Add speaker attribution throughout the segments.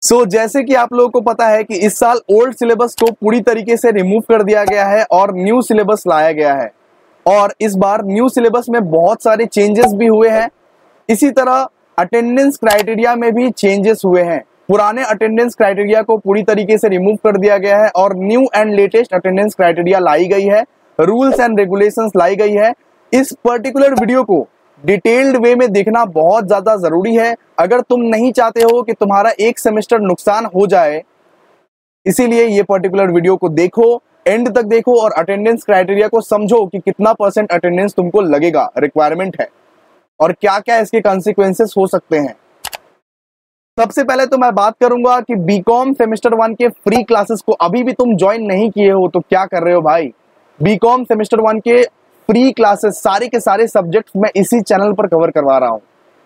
Speaker 1: जैसे कि आप लोगों को पता है कि इस साल ओल्ड सिलेबस को पूरी तरीके से रिमूव कर दिया गया है और न्यू सिलेबस लाया गया है। और इस बार न्यू सिलेबस में बहुत सारे चेंजेस भी हुए हैं। इसी तरह अटेंडेंस क्राइटेरिया में भी चेंजेस हुए हैं। पुराने अटेंडेंस क्राइटेरिया को पूरी तरीके से रिमूव कर दिया गया है और new and latest attendance criteria लाई गई है, रूल्स एंड रेगुलेशंस लाई गई है। इस पर्टिकुलर वीडियो को डिटेल्ड वे में देखना बहुत ज्यादा जरूरी है अगर तुम नहीं चाहते हो कि तुम्हारा एक सेमेस्टर नुकसान हो जाए। इसीलिए ये पर्टिकुलर वीडियो को देखो, एंड तक देखो और अटेंडेंस क्राइटेरिया को समझो कि कितना % अटेंडेंस तुमको लगेगा, रिक्वायरमेंट है, और क्या क्या इसके कॉन्सिक्वेंसेस हो सकते हैं। सबसे पहले तो मैं बात करूंगा कि बीकॉम सेमेस्टर 1 के फ्री क्लासेस को अभी भी तुम ज्वाइन नहीं किए हो तो क्या कर रहे हो भाई। बीकॉम सेमेस्टर 1 के फ्री क्लासेस सारे के सारे सब्जेक्ट्स मैं इसी चैनल पर कवर करवा रहा हूं।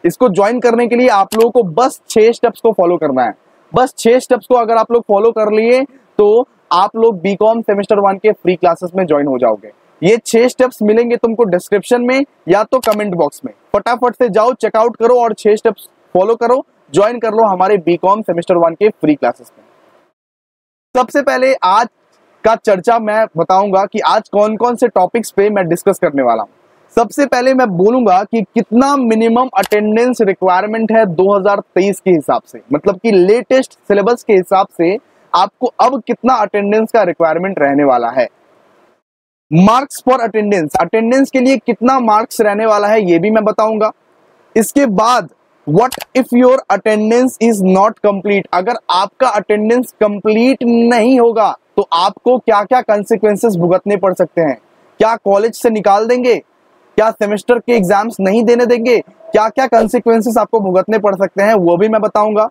Speaker 1: इसको ज्वाइन करने के लिए आप लोगों को बस 6 स्टेप्स को फॉलो करना है। बस 6 स्टेप्स को अगर आप लोग फॉलो कर लिए तो आप लोग बीकॉम सेमेस्टर 1 के फ्री क्लासेस में ज्वाइन हो जाओगे। ये 6 स्टेप्स मिलेंगे तुमको डिस्क्रिप्शन में या तो कमेंट बॉक्स में। फटाफट से जाओ, चेकआउट करो और 6 स्टेप्स फॉलो करो, ज्वाइन कर लो हमारे बीकॉम सेमेस्टर 1 के फ्री क्लासेस में। सबसे पहले आज का चर्चा मैं बताऊंगा कि आज कौन कौन से टॉपिक्स पे मैं डिस्कस करने वाला हूं। सबसे पहले मैं बोलूंगा कि कितना मिनिमम अटेंडेंस रिक्वायरमेंट है 2023 के हिसाब से, मतलब कि लेटेस्ट सिलेबस के हिसाब से आपको अब कितना अटेंडेंस का रिक्वायरमेंट रहने वाला है। मार्क्स फॉर अटेंडेंस, अटेंडेंस के लिए कितना मार्क्स रहने वाला है ये भी मैं बताऊंगा। इसके बाद what if your attendance is not complete, अगर आपका अटेंडेंस कंप्लीट नहीं होगा तो आपको क्या क्या कंसिक्वेंसेस भुगतने पड़ सकते हैं। क्या कॉलेज से निकाल देंगे, क्या सेमेस्टर के एग्जाम्स नहीं देने देंगे, क्या क्या कंसिक्वेंसेस आपको भुगतने पड़ सकते हैं वो भी मैं बताऊंगा।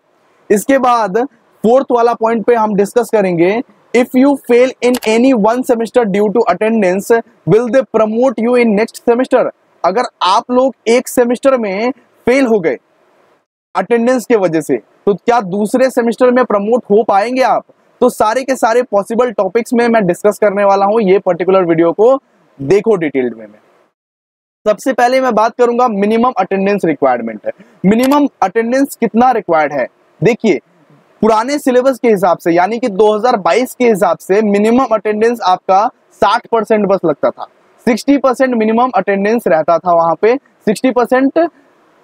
Speaker 1: इसके बाद फोर्थ वाला पॉइंट पे हम डिस्कस करेंगे, if you fail in any one semester due to attendance will they promote you in next semester. अगर आप लोग एक सेमेस्टर में फेल हो गए अटेंडेंस के वजह से तो क्या दूसरे सेमेस्टर में प्रमोट हो पाएंगे आप। तो सारे के सारे पॉसिबल टॉपिक्स में मैं डिस्कस करने वाला हूं, ये पर्टिकुलर वीडियो को देखो डिटेल्ड में। सबसे पहले मैं बात करूंगा मिनिमम अटेंडेंस रिक्वायरमेंट है। मिनिमम अटेंडेंस कितना रिक्वायर्ड है, देखिए पुराने सिलेबस के हिसाब से यानी कि 2022 के हिसाब से मिनिमम अटेंडेंस आपका 60% बस लगता था। 60% मिनिमम अटेंडेंस रहता था, वहां पे 60%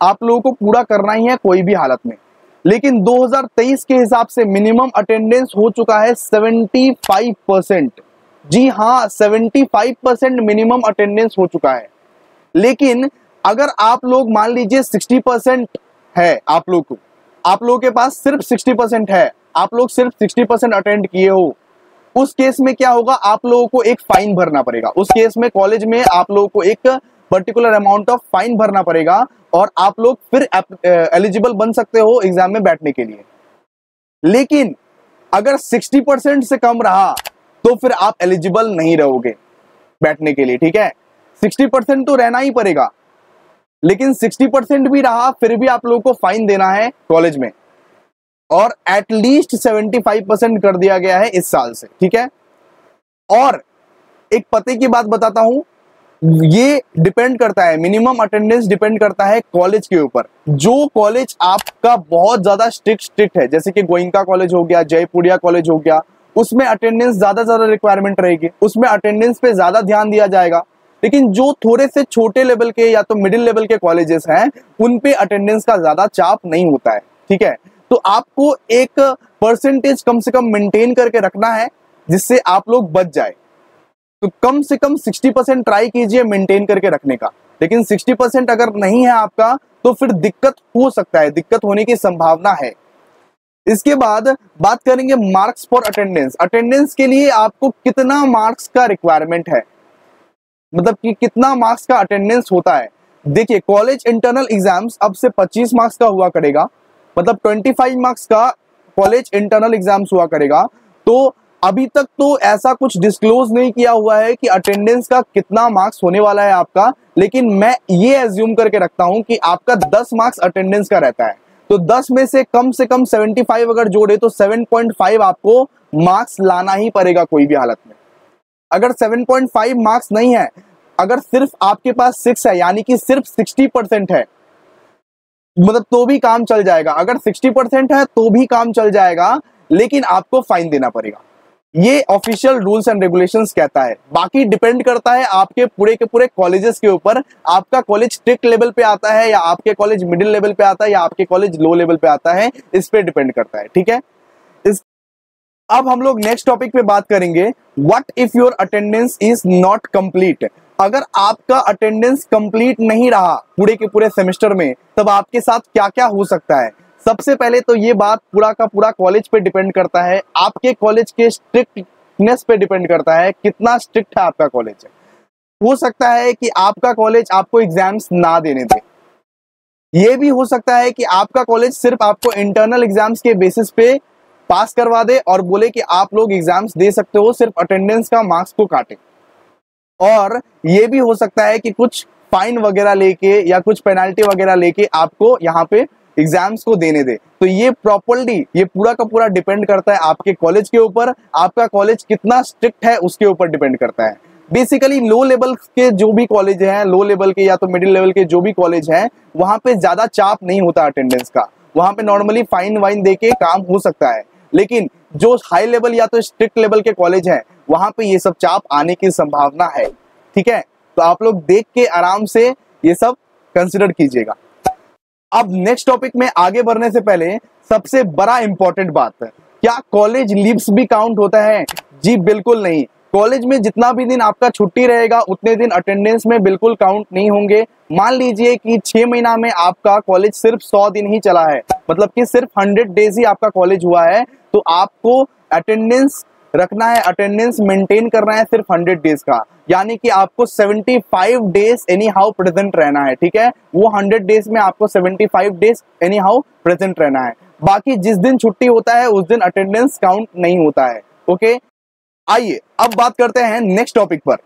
Speaker 1: आप लोगों को पूरा करना ही है कोई भी हालत में। लेकिन 2023 के हिसाब से मिनिमम अटेंडेंस हो चुका है 75%। जी हाँ, 75% मिनिमम अटेंडेंस हो चुका है। लेकिन अगर आप लोग मान लीजिए 60% है, आप लोगों के पास सिर्फ 60% है, आप लोग सिर्फ 60% अटेंड किए हो, उस केस में क्या होगा, आप लोगों को एक फाइन भरना पड़ेगा। उस केस में कॉलेज में आप लोगों को एक पर्टिकुलर अमाउंट ऑफ फाइन भरना पड़ेगा और आप लोग फिर एलिजिबल बन सकते हो एग्जाम में बैठने के लिए। लेकिन अगर 60% से कम रहा तो फिर आप एलिजिबल नहीं रहोगे बैठने के लिए, ठीक है। 60% तो रहना ही पड़ेगा, लेकिन 60% भी रहा फिर भी आप लोगों को फाइन देना है कॉलेज में, और एटलीस्ट 75% कर दिया गया है इस साल से, ठीक है। और एक पते की बात बताता हूं, ये डिपेंड करता है, मिनिमम अटेंडेंस डिपेंड करता है कॉलेज के ऊपर। जो कॉलेज आपका बहुत ज्यादा स्ट्रिक्ट है, जैसे कि गोइंका कॉलेज हो गया, जयपुरिया कॉलेज हो गया, उसमें अटेंडेंस ज्यादा रिक्वायरमेंट रहेगी, उसमें अटेंडेंस पे ज्यादा ध्यान दिया जाएगा। लेकिन जो थोड़े से छोटे लेवल के या तो मिडिल लेवल के कॉलेजेस हैं, उन पे अटेंडेंस का ज्यादा चाप नहीं होता है, ठीक है। तो आपको एक परसेंटेज कम से कम मेंटेन करके रखना है जिससे आप लोग बच जाए। तो कम से कम 60% ट्राई कीजिए मेंटेन करके रखने का। लेकिन 60% अगर नहीं है आपका तो फिर दिक्कत हो सकता है, दिक्कत होने की संभावना है। इसके बाद बात करेंगे मार्क्स फॉर अटेंडेंस। अटेंडेंस के लिए आपको कितना मार्क्स का रिक्वायरमेंट है, मतलब कि कितना मार्क्स का अटेंडेंस होता है। देखिए कॉलेज इंटरनल एग्जाम्स अब से 25 मार्क्स का हुआ करेगा, मतलब 25 मार्क्स का कॉलेज इंटरनल एग्जाम्स हुआ करेगा। तो अभी तक तो ऐसा कुछ डिस्क्लोज नहीं किया हुआ है कि अटेंडेंस का कितना मार्क्स होने वाला है आपका, लेकिन मैं ये एज्यूम करके रखता हूं कि आपका 10 मार्क्स अटेंडेंस का रहता है। तो 10 में से कम 75 अगर जोड़े तो 7.5 आपको मार्क्स लाना ही पड़ेगा कोई भी हालत में। अगर 7.5 मार्क्स नहीं है, अगर सिर्फ आपके पास 6 है यानी कि सिर्फ 60% है, मतलब तो भी काम चल जाएगा, अगर 60% है तो भी काम चल जाएगा, लेकिन आपको फाइन देना पड़ेगा। ये ऑफिशियल रूल्स एंड रेगुलेशंस कहता है। बाकी डिपेंड करता है आपके पूरे के पूरे कॉलेजेस के ऊपर, आपका कॉलेज स्ट्रिक्ट लेवल पे आता है या आपके कॉलेज मिडिल लेवल पे आता है या आपके कॉलेज लो लेवल पे आता है, इस पे डिपेंड करता है। ठीक है, अब हम लोग नेक्स्ट टॉपिक पे बात करेंगे, what if your attendance is not complete. अगर आपका अटेंडेंस कंप्लीट नहीं रहा पूरे के पूरे सेमेस्टर में, तब आपके साथ क्या क्या हो सकता है। सबसे पहले तो ये बात पूरा का पूरा कॉलेज पे डिपेंड करता है, आपके कॉलेज के स्ट्रिक्टनेस पे डिपेंड करता है, कितना स्ट्रिक्ट है आपका कॉलेज। हो सकता है कि आपका कॉलेज आपको एग्जाम्स ना देने दे, ये भी हो सकता है कि आपका कॉलेज सिर्फ आपको इंटरनल एग्जाम्स के बेसिस पे पास करवा दे और बोले कि आप लोग एग्जाम्स दे सकते हो, सिर्फ अटेंडेंस का मार्क्स को काटे। और ये भी हो सकता है कि कुछ फाइन वगैरह लेके या कुछ पेनाल्टी वगैरह लेके आपको यहाँ पे एग्जाम्स को देने दे। तो ये प्रॉपर्ली ये पूरा का पूरा डिपेंड करता है आपके कॉलेज के ऊपर, आपका कॉलेज कितना स्ट्रिक्ट है उसके ऊपर डिपेंड करता है। बेसिकली लो लेवल के जो भी कॉलेज हैं, लो लेवल के या तो मिडिल लेवल के जो भी कॉलेज हैं, वहां पे ज्यादा चाप नहीं होता अटेंडेंस का, वहां पे नॉर्मली फाइन वाइन देके काम हो सकता है। लेकिन जो हाई लेवल या तो स्ट्रिक्ट लेवल के कॉलेज हैं, वहां पे ये सब चाप आने की संभावना है। ठीक है, तो आप लोग देख के आराम से ये सब कंसिडर कीजिएगा। अब नेक्स्ट टॉपिक में आगे बढ़ने से पहले सबसे बड़ा इंपॉर्टेंट बात है, क्या कॉलेज लीव्स भी काउंट होता है? जी बिल्कुल नहीं। कॉलेज में जितना भी दिन आपका छुट्टी रहेगा उतने दिन अटेंडेंस में बिल्कुल काउंट नहीं होंगे। मान लीजिए कि 6 महीना में आपका कॉलेज सिर्फ 100 दिन ही चला है, मतलब कि सिर्फ 100 डेज ही आपका कॉलेज हुआ है, तो आपको अटेंडेंस रखना है, अटेंडेंस मेंटेन करना है सिर्फ 100 डेज का, यानी कि आपको 75 डेज एनी हाउ प्रेजेंट रहना है। ठीक है, वो 100 डेज में आपको 75 डेज एनी हाउ प्रेजेंट रहना है। बाकी जिस दिन छुट्टी होता है उस दिन अटेंडेंस काउंट नहीं होता है। ओके, आइए अब बात करते हैं नेक्स्ट टॉपिक पर।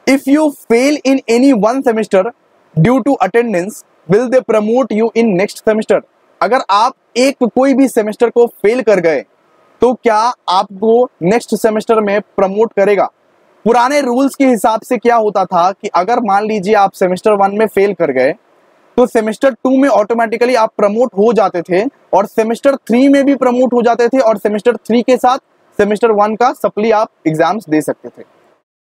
Speaker 1: If you fail in any one semester due to attendance, will they promote you in next semester? अगर आप एक कोई भी सेमेस्टर को फेल कर गए तो क्या आपको नेक्स्ट सेमेस्टर में प्रमोट करेगा? पुराने रूल्स के हिसाब से क्या होता था कि अगर मान लीजिए आप सेमेस्टर 1 में फेल कर गए तो सेमेस्टर 2 में ऑटोमेटिकली आप प्रमोट हो जाते थे और सेमेस्टर 3 में भी प्रमोट हो जाते थे और सेमेस्टर 3 के साथ सेमेस्टर 1 का सप्ली आप एग्जाम्स दे सकते थे।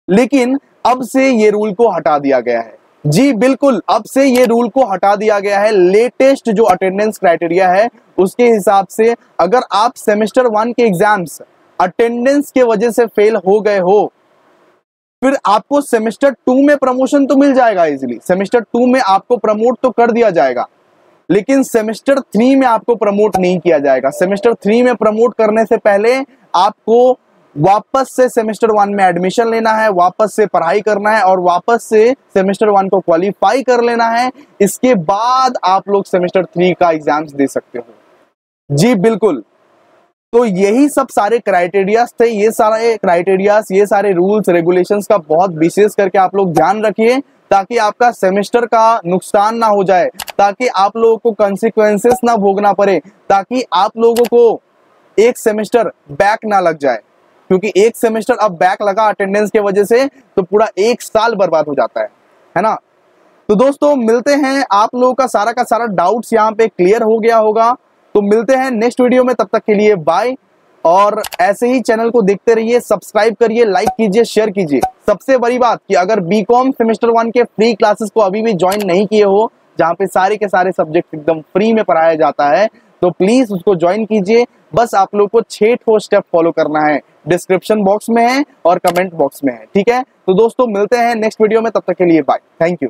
Speaker 1: लेकिन अब से ये रूल को हटा दिया गया है। जी बिल्कुल, अब से ये रूल को हटा दिया गया है। लेटेस्ट जो अटेंडेंस क्राइटेरिया है उसके हिसाब से अगर आप सेमेस्टर 1 के एग्जाम्स अटेंडेंस के वजह से फेल हो गए हो, फिर आपको सेमेस्टर 2 में प्रमोशन तो मिल जाएगा इजीली, सेमेस्टर 2 में आपको प्रमोट तो कर दिया जाएगा, लेकिन सेमेस्टर 3 में आपको प्रमोट नहीं किया जाएगा। सेमेस्टर 3 में प्रमोट करने से पहले आपको वापस से सेमेस्टर 1 में एडमिशन लेना है, वापस से पढ़ाई करना है और वापस से सेमेस्टर 1 को क्वालिफाई कर लेना है। इसके बाद आप लोग सेमेस्टर 3 का एग्जाम्स दे सकते हो। जी बिल्कुल, तो यही सब सारे क्राइटेरियाज थे। ये सारे क्राइटेरियाज, ये सारे रूल्स रेगुलेशंस का बहुत विशेष करके आप लोग ध्यान रखिए, ताकि आपका सेमेस्टर का नुकसान ना हो जाए, ताकि आप लोगों को कंसिक्वेंसेस ना भोगना पड़े, ताकि आप लोगों को एक सेमेस्टर बैक ना लग जाए, क्योंकि एक सेमेस्टर अब बैक लगा अटेंडेंस के वजह से तो पूरा 1 साल बर्बाद हो जाता है ना। तो दोस्तों मिलते हैं, आप लोगों का सारा डाउट्स यहाँ पे क्लियर हो गया होगा। तो मिलते हैं नेक्स्ट वीडियो में, तब तक के लिए बाय। और ऐसे ही चैनल को देखते रहिए, सब्सक्राइब करिए, लाइक कीजिए, शेयर कीजिए। सबसे बड़ी बात कि अगर बीकॉम सेमेस्टर 1 के फ्री क्लासेस को अभी भी ज्वाइन नहीं किए हो, जहाँ पे सारे के सारे सब्जेक्ट एकदम फ्री में पढ़ाया जाता है, तो प्लीज उसको ज्वाइन कीजिए। बस आप लोग को 6 ठो स्टेप फॉलो करना है, डिस्क्रिप्शन बॉक्स में है और कमेंट बॉक्स में है। ठीक है, तो दोस्तों मिलते हैं नेक्स्ट वीडियो में, तब तक के लिए बाय, थैंक यू।